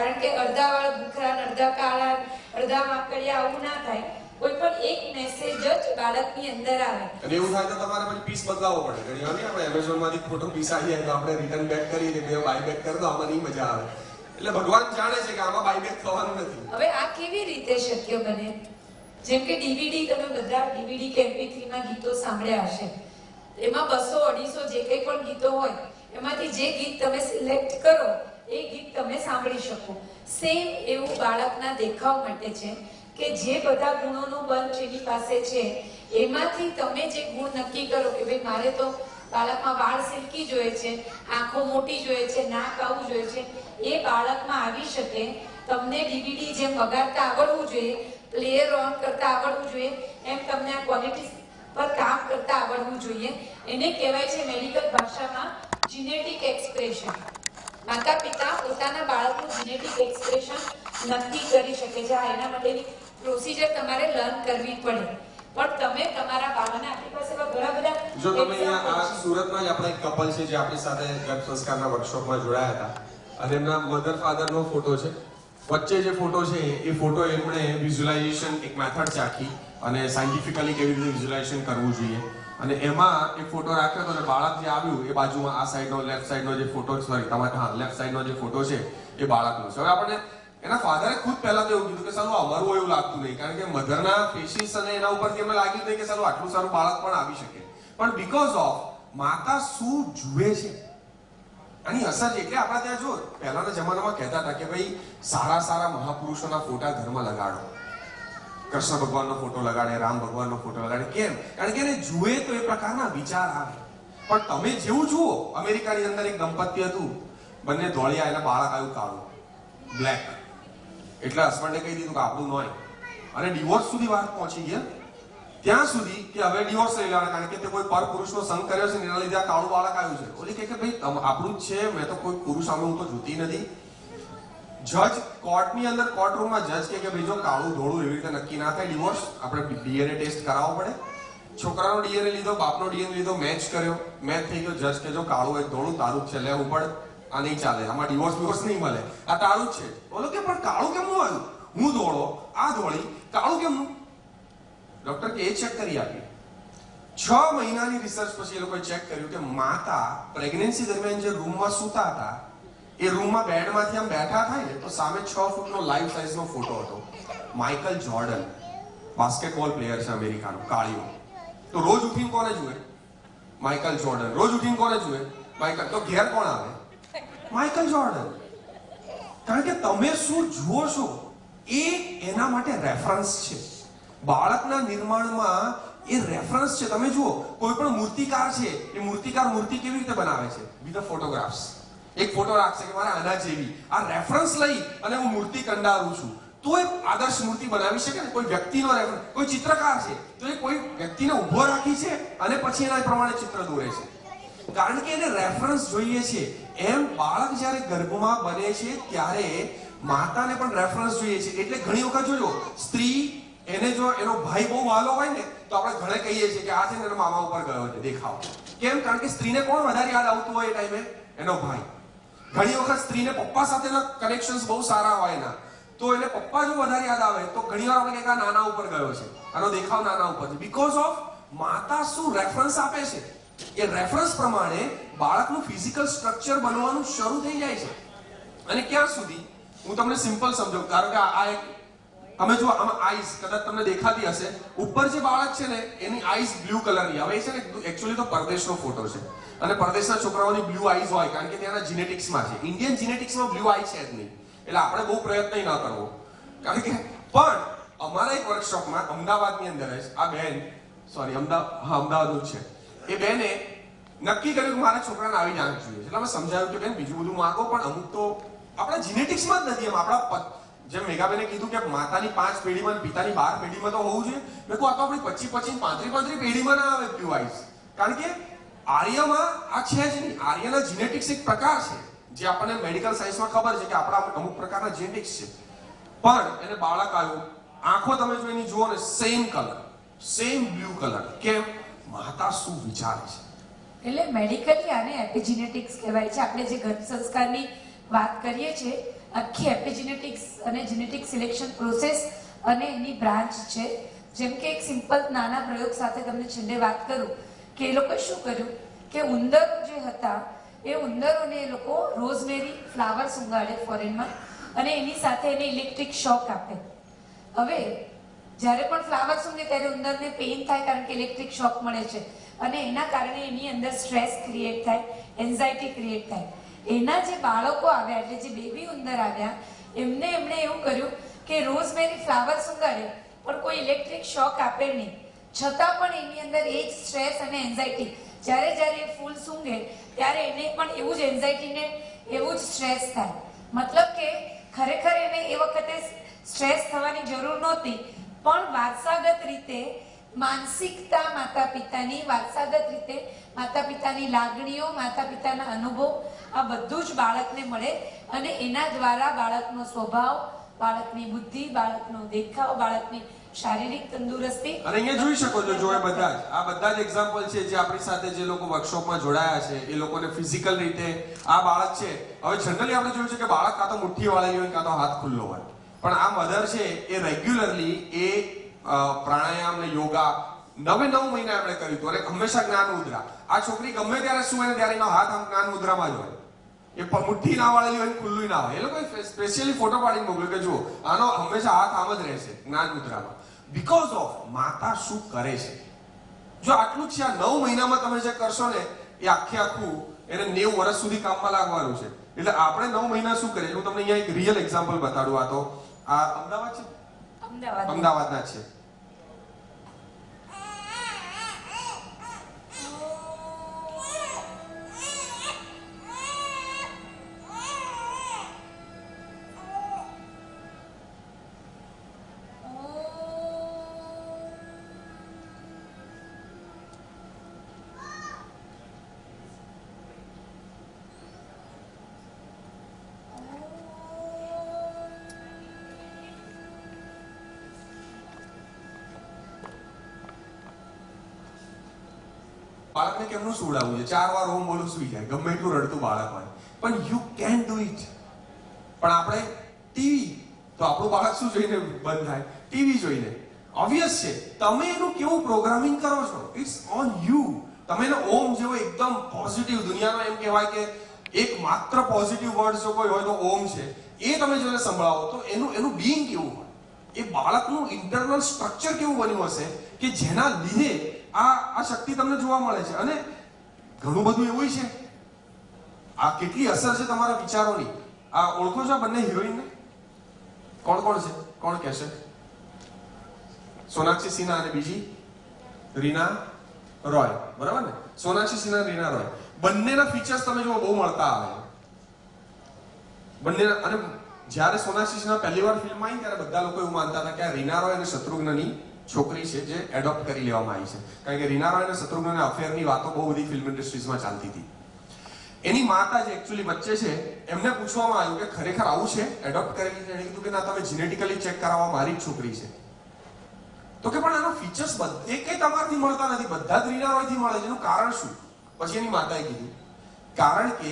કારણ કે અડધા વાળ ભૂખરા, અડધા કાળા, અડધા માકડિયા આવું ના થાય. કોઈ પણ એક મેસેજ જ બાળકની અંદર આવે. અને એવું થાય તો તમારે પછી પીસ બદલાવવો પડે. ઘણી વાર આપણે એમેઝોન માંથી ફોટો પીસ આવી જાય તો આપણે રિટર્ન બેક કરીને બે બાય બેક કરી દો, આમાં નહીં મજા આવે. એટલે ભગવાન જાણે છે કે આમાં બાય બેક થવાનું નથી. હવે આ કેવી રીતે શક્ય બને? જેમ કે ડીવીડી, તમે બધા ડીવીડી કે MP3 માં ગીતો સાંભળ્યા હશે. એમાં 200-250 જે કંઈ પણ ગીતો હોય એમાંથી જે ગીત તમે સિલેક્ટ કરો એ ગીત તમે સાંભળી શકો. સેમ એવું બાળકના દેખાવ માટે છે કે જે બધા ગુણોનું બંચ એની પાસે છે એમાંથી તમે જે ગુણ નક્કી કરો કે ભાઈ મારે તો બાળકમાં વાળ સિલ્કી જોઈએ છે, આંખો મોટી જોઈએ છે, નાક આવું જોઈએ છે, એ બાળકમાં આવી શકે. તમને ડીવીડી જેમ વગાડતા આવડવું જોઈએ, પ્લેયર ઓન કરતા આવડવું જોઈએ, એમ તમને આ ક્વોલિટી પર કામ કરતા આવડવું જોઈએ. એને કહેવાય છે મેડિકલ ભાષામાં જીનેટિક એક્સપ્રેશન. માતા પિતા પોતાના બાળકનું જીનેટિક એક્સપ્રેશન નક્કી કરી શકે છે. એના માટેની પ્રોસિજર તમારે લર્ન કરવી પડે. પણ તમે તમારા બાળકને, આપણી પાસે ઘણા બધા, જો તમે અહીંયા આ સુરતમાં જ આપણે એક કપલ છે જે આપણી સાથે ગર્ભ સંસ્કારના વર્કશોપમાં જોડાયા હતા અને એમના મધર ફાધરનો ફોટો છે. વચ્ચે જે ફોટો છે એ ફોટો એમણે વિઝ્યુલાઇઝેશન એક મેથડ ચાખી અને સાયન્ટિફિકલી કેવી રીતે વિઝ્યુલાઇઝેશન કરવું જોઈએ અને એમાં એક ફોટો રાખ્યો હતો અને બાળક જે આવ્યું એ બાજુમાં આ સાઈડનો લેફ્ટ સાઈડનો જે ફોટો, સોરી તમારે હા લેફ્ટ સાઈડનો જે ફોટો છે એ બાળકનો છે. હવે આપણે એના ફાધરે ખુદ પહેલા તો એવું કીધું કે સાલું અમારું એવું લાગતું નહીં, કારણ કે મધરના ફેસીસ અને એના ઉપરથી એમને લાગ્યું નહીં કે સાલું આટલું સારું બાળક પણ આવી શકે. પણ બીકોઝ ઓફ માતા શું જુએ છે આની અસર છે. એટલે આપણા ત્યાં જો પહેલાના જમાનામાં કહેતા હતા કે ભાઈ સારા સારા મહાપુરુષોના ફોટા ઘરમાં લગાડો. કૃષ્ણ ભગવાનનો ફોટો લગાડે, રામ ભગવાનનો ફોટો લગાડે. કેમ? કારણ કે એને જુએ તો એ પ્રકારના વિચાર આવે. પણ તમે જેવું જુઓ, અમેરિકાની અંદર એક દંપતી હતું, બંને ધોળિયા, એના બાળક આવ્યું કાળું, બ્લેક. એટલે હસબન્ડે કહી દીધું કે આપણું નોય, અને ડિવોર્સ સુધી વાત પહોંચી ગયા. ત્યાં સુધી કે હવે ડિવોર્સ લઈ લેવાના, કારણ કે તે કોઈ પર પુરુષનો સંગ કર્યો છે એના લીધે આ કાળું બાળક આવ્યું છે. ઓલી કે ભાઈ આપણું જ છે, મેં તો કોઈ પુરુષ સામે હું તો જોતી નથી. જજ કોર્ટની અંદર, કોર્ટ રૂમમાં જજ કે ભાઈ જો કાળું ધોળું એવી રીતે નક્કી ના થાય ડિવોર્સ, આપણે ડીએનએ ટેસ્ટ કરાવવો પડે. છોકરાનો ડીએનએ લીધો, બાપનો ડીએનએ લીધો, મેચ કર્યો, મેચ થઈ ગયો. જજ કે જો કાળું હોય ધોળું તારું જ છે, લેવું પડે, આ નહીં ચાલે, આમાં ડિવોર્સ નહીં મળે, આ તારું જ છે. બોલો કે પણ કાળું કેમ આવ્યું? હું ધોળો, આ ધોળી, કાળું કેમ? ડોક્ટર કે એ ચેક કરી આપી. 6 મહિનાની રિસર્ચ પછી એ લોકોએ ચેક કર્યું કે માતા પ્રેગ્નન્સી દરમિયાન જે રૂમમાં સૂતા હતા એ રૂમમાં બેડમાંથી આમ બેઠા થાય ને તો સામે 6 ફૂટનો લાઈફ સાઈઝનો ફોટો હતો. માઇકલ જોર્ડન, બાસ્કેટબોલ પ્લેયર છે અમેરિકાનો, કાળિયો. તો રોજ ઉઠીને કોને જુએ? Michael Jordan. રોજ ઉઠીને કોને જુએ? માઇકલ. તો ઘેર કોણ આવે? Michael Jordan. કારણ કે તમે શું જુઓ છો એ એના માટે રેફરન્સ છે. બાળકના નિર્માણમાં એ રેફરન્સ છે. તમે જુઓ, કોઈ પણ મૂર્તિકાર છે, એ મૂર્તિકાર મૂર્તિ કેવી રીતે બનાવે છે? With photographs. એક ફોટો રાખશે કે મારે આના જેવી, આ રેફરન્સ લઈ અને હું મૂર્તિ કંડારું છું તો એક આદર્શ મૂર્તિ બનાવી શકે ને. કોઈ વ્યક્તિનો રેફરન્સ, કોઈ ચિત્રકાર છે તો એ કોઈ વ્યક્તિને ઊભો રાખી છે અને પછી એના પ્રમાણે ચિત્ર દોરે છે, કારણ કે એને રેફરન્સ જોઈએ છે. એમ બાળક જ્યારે ગર્ભમાં બને છે ત્યારે માતાને પણ રેફરન્સ જોઈએ છે. એટલે ઘણી વખત જોજો, સ્ત્રી એને જો એનો ભાઈ બહુ વાલો હોય ને તો આપણે ઘણે કહીએ છીએ કે આ છે ને એના મામા ઉપર ગયો છે દેખાવ. કેમ? કારણ કે સ્ત્રીને કોણ વધારે યાદ આવતું હોય એ ટાઈમે? એનો ભાઈ. ઘણી વખત સ્ત્રીને પપ્પા સાથેના કનેક્શન્સ બહુ સારા હોય એના, તો એને પપ્પા જો વધારે યાદ આવે તો ઘણી વાર આપણે કહીએ નાના ઉપર ગયો છે, આનો દેખાવ નાના ઉપર છે. બીકોઝ ઓફ માતા શું રેફરન્સ આપે છે, એ રેફરન્સ પ્રમાણે બાળકનું ફિઝિકલ સ્ટ્રક્ચર બનવાનું શરૂ થઈ જાય છે. અને ક્યાં સુધી? હું તમને સિમ્પલ સમજાવું. કારણ કે આ એક તમે જો આમાં આઈસ કદાચ તમને દેખાતી હશે, ઉપર જે બાળક છે ને એની આઈસ બ્લુ કલરની. હવે એ છે ને એકચ્યુઅલી તો પરદેશનો ફોટો છે અને પરદેશના છોકરાઓની બ્લુ આઈસ હોય કારણ કે ત્યાંના જીનેટિક્સમાં છે. ઇન્ડિયન જીનેટિક્સમાં બ્લુ આઈ છે જ નહીં, એટલે આપણે બહુ પ્રયત્ન ન કરવો. કારણ કે પણ અમારા એક વર્કશોપમાં અમદાવાદની અંદર જ આ બેન, સોરી અમદાવાદનું જ છે, એ બેને નક્કી કર્યું કે મારા છોકરાને આવી જ આંખ જોઈએ. એટલે અમે સમજાવ્યું કે બેન બીજું બધું માંગો પણ અમુક તો આપણા જીનેટિક્સમાં જ નથી. એમ આપણા જેમ મેઘાબેને કીધું કે માતાની 5 પેઢીમાં પિતાની 12 પેઢીમાં તો હોવું જોઈએ. મેં કહું આ તો આપણી 25 35 પેઢીમાં ના આવે બ્લુ આઈસ, કારણ કે આર્યમાં આ છે જ નહીં. આર્યના જીનેટિક્સ એક પ્રકાર છે જે આપણને મેડિકલ સાયન્સમાં ખબર છે કે આપણા અમુક પ્રકારના જીનેટિક્સ છે. પણ એને બાળક આવ્યું, આંખો તમે જો એની જુઓ ને same colour, same blue colour. કેમ? માતા શું વિચારે છે? એટલે મેડિકલી આને એપિજીનેટિક્સ કહેવાય છે. આપણે જે ગર્ભ સંસ્કારની વાત કરીએ છીએ આખી એપિજેનેટિક્સ અને જેનેટિક સિલેક્શન પ્રોસેસ અને એની બ્રાન્ચ છે. જેમ કે એક સિમ્પલ નાના પ્રયોગ સાથે તમને છેલ્લે વાત કરું કે એ લોકોએ શું કર્યું કે ઉંદરો જે હતા એ ઉંદરોને એ લોકો રોઝમેરી ફ્લાવર્સ ઉગાડે ફોરેનમાં અને એની સાથે એને ઇલેક્ટ્રિક શોક આપે. હવે જ્યારે પણ ફ્લાવર્સ ઊંઘે ત્યારે ઉંદરને પેઇન થાય કારણ કે ઇલેક્ટ્રિક શોક મળે છે અને એના કારણે એની અંદર સ્ટ્રેસ ક્રિએટ થાય, એન્ઝાયટી ક્રિએટ થાય. એના જે બાળકો આવ્યા એટલે જે બેબી ઉંદર આવ્યા એમણે એવું કર્યું કે રોઝમેરી ફ્લાવર્સ ઉગાડે પણ કોઈ ઇલેક્ટ્રિક શોક આપે નહીં, છતાં પણ એની અંદર એ જ સ્ટ્રેસ અને એન્ઝાયટી જ્યારે એ ફૂલ સૂંઘે ત્યારે એને પણ એવું જ એન્ઝાયટી ને એવું જ સ્ટ્રેસ થાય. મતલબ કે ખરેખર એને એ વખતે સ્ટ્રેસ થવાની જરૂર નહોતી, પણ વારસાગત રીતે માનસિકતા માતા પિતાની, વારસાગત રીતે માતા પિતાની લાગણીઓ, માતા પિતાના અનુભવ આ બધું જ બાળકને મળે અને એના દ્વારા બાળકનો સ્વભાવ, બાળકની બુદ્ધિ, બાળકનો દેખાવ, બાળકની શારીરિક તંદુરસ્તી. અને અહીંયા જોઈ શકો છો જો આ બધા જ એક્ઝામ્પલ છે જે આપણી સાથે જે લોકો વર્કશોપમાં જોડાયા છે એ લોકોને ફિઝિકલ રીતે આ બાળક છે. હવે જનરલી આપણે જોયું છે કે બાળક કાં તો મુઠ્ઠી વાળેલી હોય કાં તો હાથ ખુલ્લો હોય, પણ આ મધર છે એ રેગ્યુલરલી એ પ્રાણાયામ ને યોગા 9 મહિના આપણે કર્યું હતું અને હંમેશા જ્ઞાન મુદ્રા. આ છોકરી ગમે ત્યારે શું હોય ત્યારે એનો હાથ આમ જ્ઞાન મુદ્રામાં જ હોય, એ મુઠ્ઠી ના વાળેલી હોય, ખુલ્લું ના હોય. એ લોકોએ સ્પેશિયલી ફોટો પાડીને મોકલ્યો કે જુઓ આનો હંમેશા હાથ આમ જ રહેશે જ્ઞાન મુદ્રામાં. બીકોઝ ઓફ માતા શું કરે છે. જો આટલું જ છે આ 9 મહિનામાં તમે જે કરશો ને એ આખું એને 90 વર્ષ સુધી કામમાં લાગવાનું છે. એટલે આપણે 9 મહિના શું કરીએ હું તમને અહીંયા એક રિયલ એક્ઝામ્પલ બતાડું. આ તો આ અમદાવાદ છે, અમદાવાદના છે. બાળકને કેમનું સુવડાવવું છે? 4 વાર ઓમ બોલું સુઈ જાય, ગમે એટલું રડતું બાળક હોય, પણ યુ કેન ડુ ઇટ. પણ આપણે ટીવી, તો આપણું બાળક શું જોઈને બંધ થાય? ટીવી જોઈને. ઓબ્વિયસ છે તમે એનું કેવું પ્રોગ્રામિંગ કરો છો, ઇટ્સ ઓન યુ. તમે એને ઓમ જેવો એકદમ પોઝિટિવ, દુનિયાનો એમ કહેવાય કે એક માત્ર પોઝિટિવ વર્ડ જો કોઈ હોય તો ઓમ છે, એ તમે જોઈને સંભળાવો તો એનું બીઈંગ કેવું હોય, એ બાળકનું ઇન્ટરનલ સ્ટ્રક્ચર કેવું બન્યું હશે કે જેના લીધે આ શક્તિ તમને જોવા મળે છે. અને ઘણું બધું એવું છે. આ કેટલી અસર છે તમારા વિચારોની. આ ઓળખો છો બંને હિરોઈનને? કોણ છે? કોણ કહેશે? સોનાક્ષી સિન્હા અને બીજી રીના રોય, બરાબર ને? સોનાક્ષી સિન્હા, રીના રોય, બંનેના ફીચર્સ તમે જુઓ બહુ મળતા આવે બંને. અને જ્યારે સોનાક્ષી સિન્હા પહેલી વાર ફિલ્મમાં આવી ત્યારે બધા લોકો એવું માનતા હતા કે આ રીના રોય અને શત્રુઘ્નની છોકરી છે જે એડોપ્ટ કરી લેવામાં આવી છે. કારણ કે રીના રોય અને શત્રુઘ્નના અફેરની વાતો બહુ બધી ફિલ્મ ઇન્ડસ્ટ્રીઝમાં ચાલતી હતી. એની માતા જે એકચ્યુઅલી વચ્ચે છે એમને પૂછવામાં આવ્યું કે ખરેખર આવું છે, એડોપ્ટ કરેલી છે? એને કીધું કે ના, તમે જીનેટિકલી ચેક કરાવવા મારી જ છોકરી છે. તો કે પણ આનો ફીચર્સ બધે કઈ તમારથી મળતા નથી, બધા જ રીના રોયથી મળે છે. એનું કારણ શું? પછી એની માતાએ કીધું કારણ કે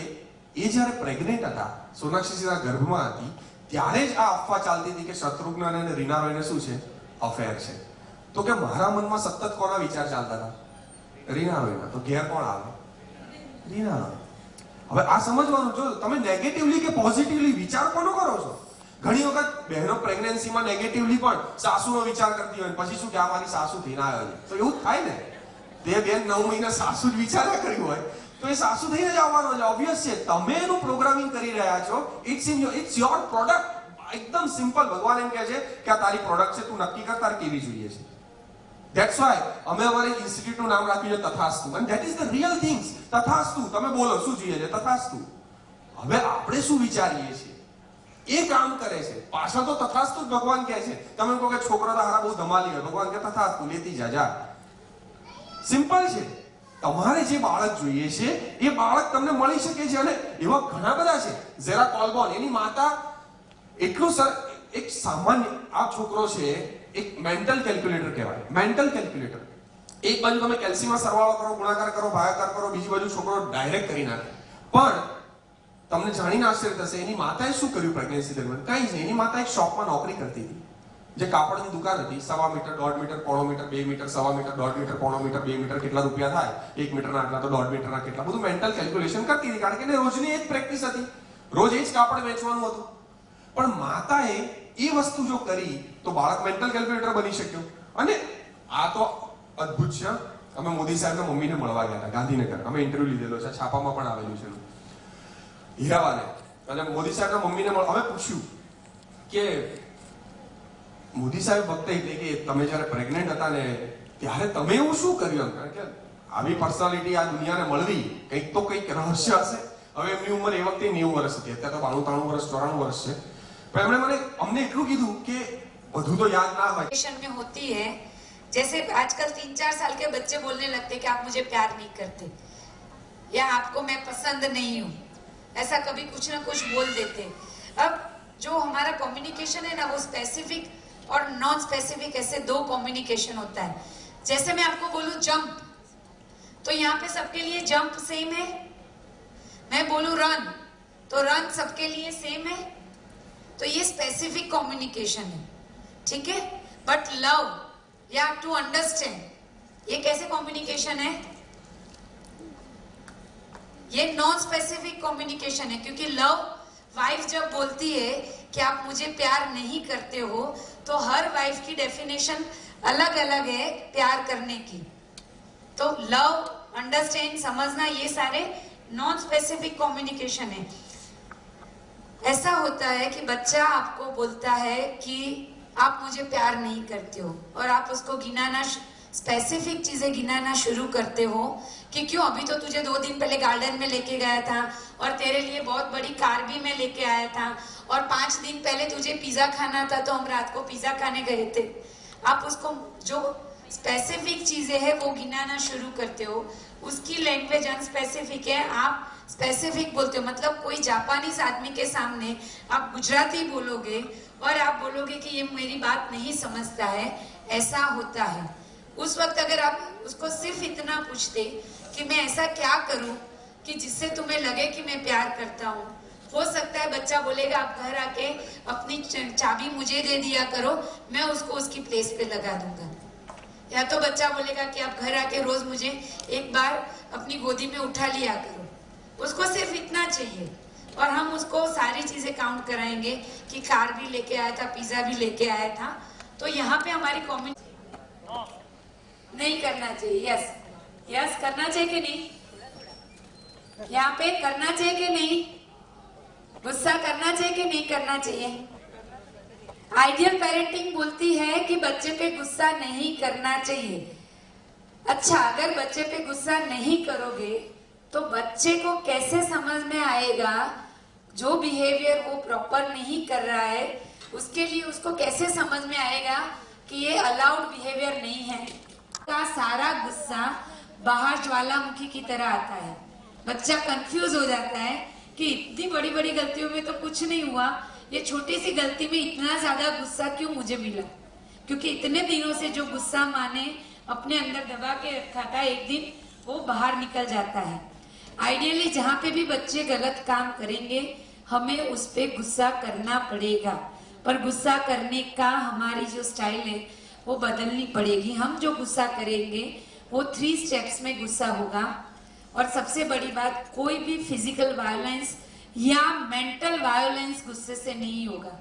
એ જ્યારે પ્રેગ્નેન્ટ હતા, સોનાક્ષી સિન્હા ગર્ભમાં હતી, ત્યારે જ આ અફવા ચાલતી હતી કે શત્રુઘ્ન અને રીના રોયને શું છે? અફેર છે. તો કે મારા મનમાં સતત કોના વિચાર ચાલતા હતા? રીના રોયના. તો ઘેર કોણ આવે? રીના રોય. હવે આ સમજવાનું, જો તમે નેગેટિવલી કે પોઝિટિવલી વિચાર કોનો કરો છો? ઘણી વખત બહેનો પ્રેગ્નન્સીમાં નેગેટિવલી પણ સાસુનો વિચાર કરતી હોય, પછી શું કે આ મારી સાસુ થઈને આવ્યો છે, તો એવું થાય ને. તે બેન 9 મહિના સાસુ જ વિચાર્યા કર્યું હોય તો એ સાસુ થઈને જ આવવાનો છે. ઓબ્વિયસ છે તમે એનું પ્રોગ્રામિંગ કરી રહ્યા છો. It's your product. એકદમ સિમ્પલ. ભગવાન એમ કહે છે કે આ તારી પ્રોડક્ટ છે, તું નક્કી કર તારે કેવી જોઈએ છે. ધેટ્સ વાય અમે અમારી ઇન્સ્ટિટ્યૂટનું નામ રાખ્યું છે Tathastu. And that is the real things. Tathastu. તમે બોલો શું જોઈએ છે? તથાસ્તુ. હવે આપણે શું વિચારીએ છીએ એ કામ કરે છે. પાછળ તો તથાસ્તુ જ ભગવાન કહે છે. તમે કહો કે છોકરો તો હારા બહુ ધમાલી હોય, ભગવાન કે તથાસ્તુ, લેતી જા. સિમ્પલ છે. તમારે જે બાળક જોઈએ છે એ બાળક તમને મળી શકે છે. અને એવા ઘણા બધા છે. ઝેરા કોલ્બોન, એની માતા એટલું એક સામાન્ય, આ છોકરો છે એક મેન્ટલ કેલ્ક્યુલેટર કહેવાય. Mental calculator. એક બાજુ તમે કેલ્સીમાં સરવાળો કરો, ગુણાકાર કરો, ભાગાકાર કરો, બીજી બાજુ છોકરો ડાયરેક્ટ કરી નાખે. પણ તમને જાણીને આશ્ચર્ય થશે એની માતાએ શું કર્યું પ્રેગ્નન્સી દરમિયાન? કંઈ જ નહીં. એની માતા એક શોપમાં નોકરી કરતી હતી, જે કાપડની દુકાન હતી. 1.5 metre, 1.5 metre, 1.5 metre, 2 metre, 1.5 metre, 1.5 metre, 1.5 metre, 2 metre કેટલા રૂપિયા થાય, 1 મીટરના આટલા તો 1.5 મીટરના કેટલા, બધું મેન્ટલ કેલ્ક્યુલેશન કરતી હતી, કારણ કે એને રોજની એ જ પ્રેક્ટિસ હતી, રોજ એ જ કાપડ વેચવાનું હતું. પણ માતાએ એ વસ્તુ જો કરી તો બાળક મેન્ટલ કેલ્ક્યુલેટર બની શક્યો. અને આ તો અદ્ભુત છે. અમે મોદી સાહેબના મમ્મીને મળવા ગયા હતા ગાંધીનગર. અમે ઇન્ટરવ્યુ લીધેલો છે, છાપામાં પણ આવેલું છે હીરાવાને. અને મોદી સાહેબના મમ્મીને અમે પૂછ્યું કે મોદી સાહેબ વખતે એટલે કે તમે જ્યારે પ્રેગ્નેન્ટ હતા ને ત્યારે તમે એવું શું કર્યું? કારણ કે આવી પર્સનાલિટી આ દુનિયાને મળવી કંઈક તો કંઈક રહસ્ય હશે. હવે એમની ઉંમર એ વખતે 90 વર્ષ હતી, અત્યારે તો 92, 93 વર્ષ, 94 વર્ષ છે. પણ એમણે અમને એટલું કીધું કે બધું તો યાદ ના હોય. में होती है जैसे आजकल 3-4 साल के बच्चे बोलने लगते कि आप मुझे प्यार नहीं करते या आपको मैं पसंद नहीं हूँ, ऐसा कभी कुछ ना कुछ बोल देते. अब जो हमारा कम्युनिकेशन है ना वो स्पेसिफिक और नॉन स्पेसिफिक ऐसे 2 कम्युनिकेशन होता है. जैसे मैं आपको बोलूं जंप, तो यहाँ पे सबके लिए जंप सेम है. मैं बोलूं रन, तो रन सबके लिए सेम है. तो ये स्पेसिफिक कम्युनिकेशन है, ठीक है. बट लव या टू अंडरस्टैंड, ये कैसे कम्युनिकेशन है? ये नॉन स्पेसिफिक कम्युनिकेशन है. क्योंकि लव, वाइफ जब बोलती है कि आप मुझे प्यार नहीं करते हो, तो हर वाइफ की डेफिनेशन अलग अलग है प्यार करने की. तो लव, अंडरस्टैंड, समझना, ये सारे नॉन स्पेसिफिक कम्युनिकेशन है. ऐसा होता है कि बच्चा आपको बोलता है कि आप मुझे प्यार नहीं करते हो, और आप उसको गिनाना, स्पेसिफिक चीजें गिनाना शुरू करते हो कि क्यों, अभी तो तुझे 2 दिन पहले गार्डन में लेके गया था, और तेरे लिए बहुत बड़ी कार भी मैं लेके आया था, और 5 दिन पहले तुझे पिज्जा खाना था तो हम रात को पिज्जा खाने गए थे. आप उसको जो स्पेसिफिक चीजें है वो गिनाना शुरू करते हो. उसकी लैंग्वेज अनस्पेसिफिक है, आप स्पेसिफिक बोलते हो. मतलब कोई जापानीज आदमी के सामने आप गुजराती बोलोगे और आप बोलोगे कि ये मेरी बात नहीं समझता है, ऐसा होता है. उस वक्त अगर आप उसको सिर्फ इतना पूछते कि मैं ऐसा क्या करूं कि जिससे तुम्हें लगे कि मैं प्यार करता हूं, हो सकता है बच्चा बोलेगा आप घर आके अपनी चाबी मुझे दे दिया करो, मैं उसको उसकी प्लेस पे लगा दूंगा. या तो बच्चा बोलेगा कि आप घर आके रोज मुझे एक बार अपनी गोदी में उठा लिया करो. उसको सिर्फ इतना चाहिए, और हम उसको सारी चीजें काउंट कराएंगे कि कार भी लेके आया था, पिज्जा भी लेके आया था. तो यहाँ पे हमारी कम्युनिटी नहीं करना चाहिए. यस, यस करना चाहिए कि नहीं? यहाँ पे करना चाहिए कि नहीं? गुस्सा करना चाहिए कि नहीं करना चाहिए? आइडियल पेरेंटिंग बोलती है कि बच्चे पे गुस्सा नहीं करना चाहिए. अच्छा, अगर बच्चे पे गुस्सा नहीं करोगे तो बच्चे को कैसे समझ में आएगा जो बिहेवियर वो प्रॉपर नहीं कर रहा है, उसके लिए उसको कैसे समझ में आएगा कि ये अलाउड बिहेवियर नहीं है? का सारा गुस्सा बाहर ज्वालामुखी की तरह आता है. बच्चा कंफ्यूज हो जाता है कि इतनी बड़ी बड़ी गलतियों में तो कुछ नहीं हुआ, ये छोटी सी गलती में इतना ज्यादा गुस्सा क्यों मुझे मिला? क्योंकि इतने दिनों से जो गुस्सा माने अपने अंदर दबा के रखा था, एक दिन वो बाहर निकल जाता है. आइडियली जहाँ पे भी बच्चे गलत काम करेंगे हमें उस पे गुस्सा करना पड़ेगा, पर गुस्सा करने का हमारी जो स्टाइल है वो बदलनी पड़ेगी. हम जो गुस्सा करेंगे वो 3 स्टेप्स में गुस्सा होगा. और सबसे बड़ी बात, कोई भी फिजिकल वायलेंस या मेंटल वायलेंस गुस्से से नहीं होगा.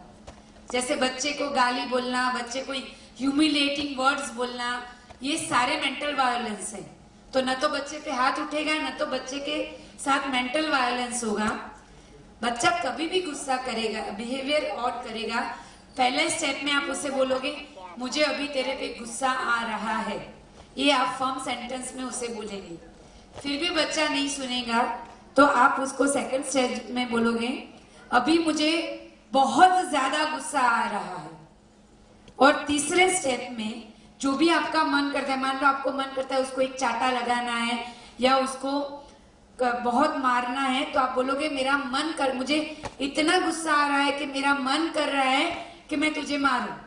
जैसे बच्चे को गाली बोलना, बच्चे को ह्यूमिलेटिंग वर्ड्स बोलना, ये सारे मेंटल वायलेंस है. तो न तो बच्चे पे हाथ उठेगा, न तो बच्चे के साथ मेंटल वायलेंस होगा. बच्चा कभी भी गुस्सा करेगा, बिहेवियर ऑड करेगा, पहले स्टेप में आप उसे बोलोगे मुझे अभी तेरे पे गुस्सा आ रहा है, ये आप फर्म सेंटेंस में उसे बोलेंगे. फिर भी बच्चा नहीं सुनेगा तो आप उसको सेकंड स्टेप में बोलोगे अभी मुझे बहुत ज्यादा गुस्सा आ रहा है. और तीसरे स्टेप में जो भी आपका मन करता है, मान लो आपको मन करता है उसको एक चाटा लगाना है या उसको बहुत मारना है, तो आप बोलोगे मेरा मन कर, मुझे इतना गुस्सा आ रहा है कि मेरा मन कर रहा है कि मैं तुझे मारूं.